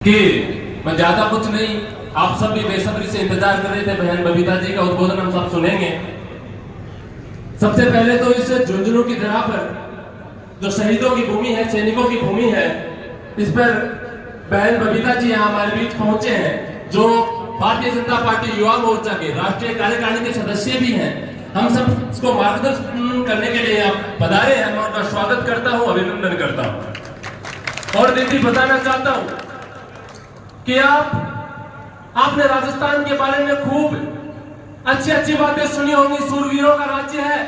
कि मैं ज्यादा कुछ नहीं, आप सब भी बेसब्री से इंतजार कर रहे थे बहन बबीता जी का उद्बोधन हम सब सुनेंगे। सबसे पहले तो इस झुंझुनू की जगह पर जो शहीदों की भूमि है, सैनिकों की भूमि है, इस पर बहन बबीता जी यहाँ हमारे बीच पहुंचे हैं, जो भारतीय जनता पार्टी युवा मोर्चा के राष्ट्रीय कार्यकारिणी के सदस्य भी हैं। हम सब इसको मार्गदर्शन करने के लिए आप पधारे हैं, मैं उनका स्वागत करता हूं, अभिनंदन करता हूं। और दीदी बताना चाहता हूं कि आपने राजस्थान के बारे में खूब अच्छी अच्छी बातें सुनी होंगी, सूरवीरों का राज्य है,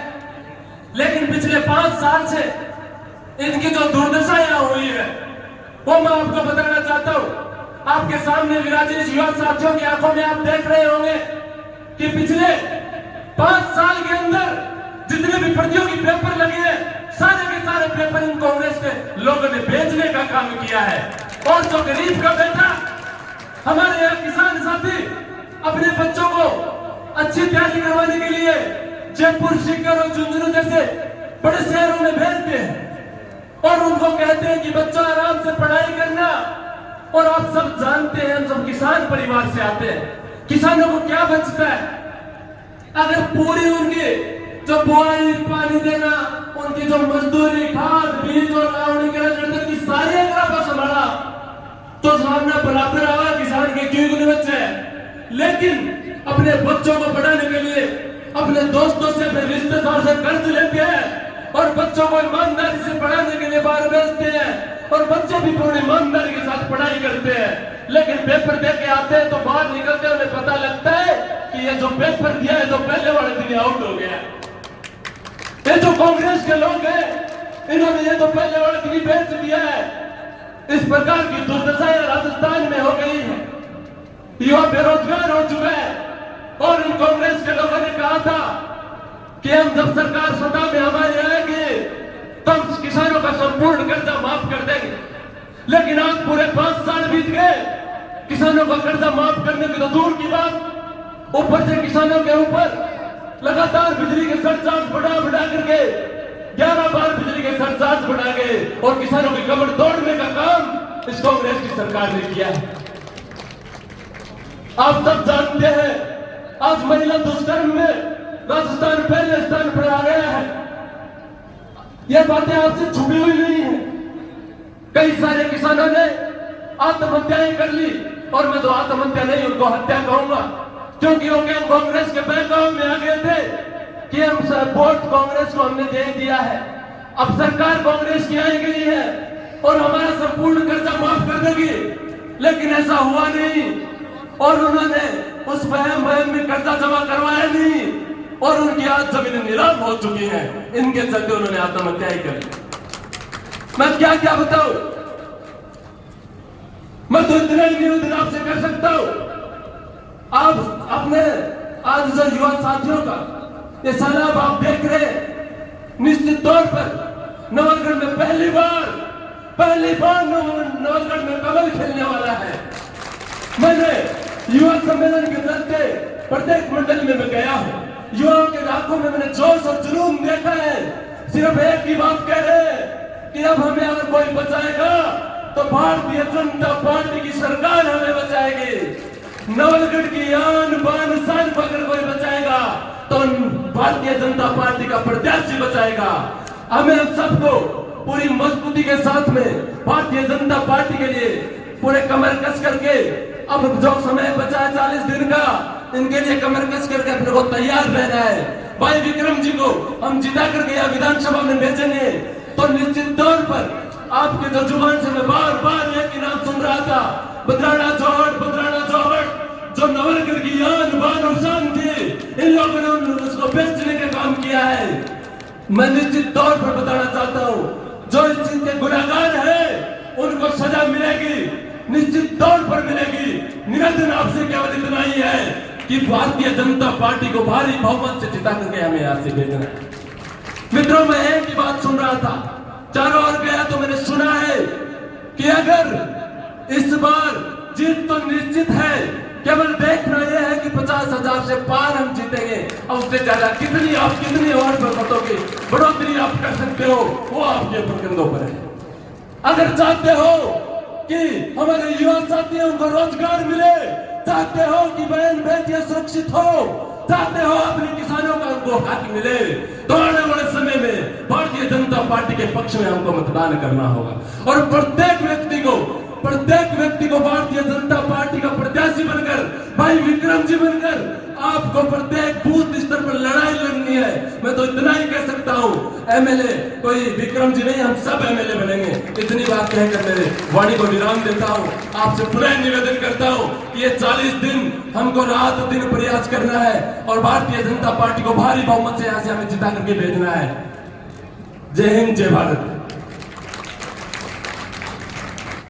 लेकिन पिछले 5 साल से इनकी जो दुर्दशा यहाँ हुई है वो मैं आपको बताना चाहता हूं। आपके सामने विराजित युवा साथियों की आंखों में आप देख रहे होंगे कि पिछले 5 साल के अंदर जितने भी प्रतियोगी पेपर लगे हैं, सारे के सारे पेपर इन कांग्रेस के लोगों ने बेचने का काम किया है। और जो गरीब का बेटा, हमारे यहाँ किसान साथी अपने बच्चों को अच्छी तैयारी करवाने के लिए जयपुर, सीकर और झुंझुनू जैसे बड़े शहरों में भेजते हैं और उनको कहते हैं कि बच्चों आराम से पढ़ाई करना। और आप सब जानते हैं, हम सब किसान परिवार से आते हैं, किसानों को क्या बचता है अगर पूरी उनकी जो बुआई, पानी देना, उनकी जो मजदूरी, खाद, बीज और लावणी की सारी अगर आप संभाला तो सामना बराबर आवा किसान के क्यों गुने बच्चे हैं। लेकिन अपने बच्चों को पढ़ाने के लिए अपने दोस्तों से, अपने रिश्तेदारों से कर्ज लेते हैं और बच्चों को ईमानदारी से पढ़ाने के लिए बाहर भेजते हैं और बच्चे भी पूरी ईमानदारी के साथ पढ़ाई करते हैं। लेकिन पेपर दे के आते हैं तो बाहर निकलते हैं, उन्हें पता लगता है कि ये जो पेपर दिया है तो पहले वाले दिन आउट हो गया। ये जो कांग्रेस के लोग हैं, इन्होंने ये तो पहले वाले दिन बेच दिया है। इस प्रकार की दुर्दशा राजस्थान में हो गई है, युवा बेरोजगार हो चुका है। और इन कांग्रेस के लोगों ने कहा था कि हम जब सरकार सत्ता में हमारे आएंगे तो हम किसानों का संपूर्ण कर्जा माफ कर देंगे। लेकिन आज पूरे 5 साल बीत गए, किसानों का कर्जा माफ करने की तो दूर की बात, ऊपर से किसानों के ऊपर लगातार बिजली के सरचार्ज बढ़ा करके 11 बार बिजली के सरचार्ज बढ़ा गए और किसानों की कमर तोड़ने का काम इस कांग्रेस की सरकार ने किया है। आप सब जानते हैं, आज महिला दुष्कर्म में राजस्थान पहले स्थान पर आ गया है। यह बातें आपसे छुपी हुई नहीं है। कई सारे किसानों ने आत्महत्याएं कर ली, और मैं तो आत्महत्या नहीं, उनको हत्या कहूंगा, क्योंकि वो कांग्रेस के बहकाव में आ गए थे कि हम वोट कांग्रेस को हमने दे दिया है, अब सरकार कांग्रेस की आई गई है और हमारा संपूर्ण कर्जा माफ कर देगी। लेकिन ऐसा हुआ नहीं और उन्होंने उस वहम में कर्जा जमा करवाया नहीं और उनकी आज जमीनें नीलाम हो चुकी हैं। इनके चलते उन्होंने आत्महत्या ही कर ली। मैं क्या क्या बताऊं, मैं तो इतना ही निवेदन आपसे कर सकता हूं। आप अपने आज जो युवा साथियों का ये सैलाब आप देख रहे हैं, निश्चित तौर पर नवलगढ़ में पहली बार नवलगढ़ में कमल खेलने वाला है। मैंने युवा सम्मेलन के चलते प्रत्येक मंडल में मैं गया हूं, युवाओं के आंखों में मैंने जोश और जुनून देखा है। सिर्फ एक ही बात कह रहे हैं कि अब हमें अगर कोई बचाएगा तो भारतीय जनता पार्टी की सरकार हमें बचाएगी। नवलगढ़ की आन बान शान को अगर कोई बचाएगा तो भारतीय जनता पार्टी का प्रत्याशी बचाएगा। हमें हम सबको पूरी मजबूती के साथ में भारतीय जनता पार्टी के लिए पूरे कमर कस करके, अब जो समय बचा है 40 दिन का, इनके लिए कमर कस करके अपने को तैयार रहना है। भाई विक्रम जी को हम जिता करके यहाँ विधानसभा में भेजेंगे तो निश्चित तौर पर आपके जो जुबान से मैं बार बार एक ही नाम सुन रहा था, बदराना जोहड़, जो नवलगढ़ की आन बान और शान थी, इन लोगों ने उसको बेचने का काम किया है। मैं निश्चित तौर पर बताना चाहता हूं, जो इस चीज के गुनाहगार है उनको सजा मिलेगी, निश्चित तौर पर मिलेगी। निवेदन आपसे केवल इतना ही है कि भारतीय जनता पार्टी को भारी बहुमत से जिता करके हमें यहाँ से भेजना है। मित्रों, मैं एक ही बात सुन रहा था, चारों ओर गया तो मैंने सुना है कि अगर इस बार जीत तो निश्चित है, केवल देखना यह है कि 50,000 से पार हम जीतेंगे और उससे ज्यादा कितनी और मतों की बढ़ोतरी आप कर सकते हो वो आपके कंधों पर है। अगर चाहते हो कि हमारे युवा साथियों को रोजगार मिले, चाहते हो कि बहन बेटियां सुरक्षित हो, चाहते हो अपने किसानों का उनको हक मिले, तो आने वाले समय में भारतीय जनता पार्टी के पक्ष में हमको मतदान करना होगा। और प्रत्येक व्यक्ति को भारतीय जनता पार्टी का प्रत्याशी बनकर, भाई विक्रम जी बनकर आपको प्रत्येक बूथ स्तर पर लड़ाई लड़नी है। मैं तो इतना ही कह सकता हूँ, एमएलए कोई विक्रम जी नहीं, हम सब एमएलए बनेंगे। इतनी बात कहकर मेरे वाणी को विराम देता हूँ। आपसे पुनः निवेदन करता हूँ कि ये 40 दिन हमको रात दिन प्रयास करना है और भारतीय जनता पार्टी को भारी बहुमत से यहाँ से हमें जिता करके भेजना है। जय हिंद, जय भारत।